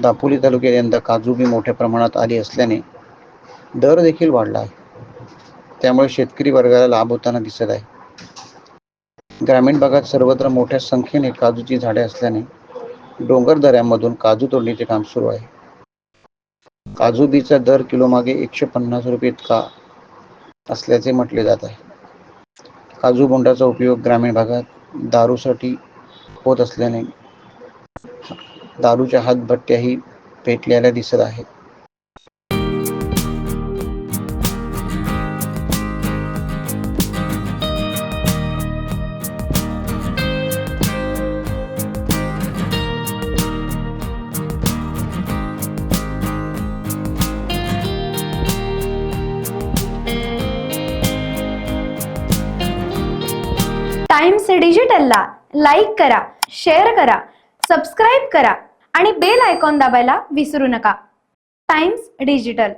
दापोली तालुक्यात यंदा काजू बी मोठ्या प्रमाणात आली असल्याने दर देखील वाढला आहे. त्यामुळे शेतकरी वर्गाला लाभ होताना दिसत आहे. ग्रामीण भागात सर्वत्र मोठ्या संख्येने काजूची झाडे असल्याने डोंगर दऱ्यांमधून काजू तोडणीचे काम सुरू आहे. काजू बीचा दर किलो मागे 150 रुपये इतका असल्याचे म्हटले जात आहे. काजू बोंडाचा उपयोग ग्रामीण भागात दारूसाठी होत असल्याने दारूच्या हातभट्ट्याही पेटलेल्या दिसत आहेत. टाइम्स डिजिटलला लाईक करा, शेअर करा, सबस्क्राईब करा आणि बेल आयकॉन दाबायला विसरू नका. Times digital.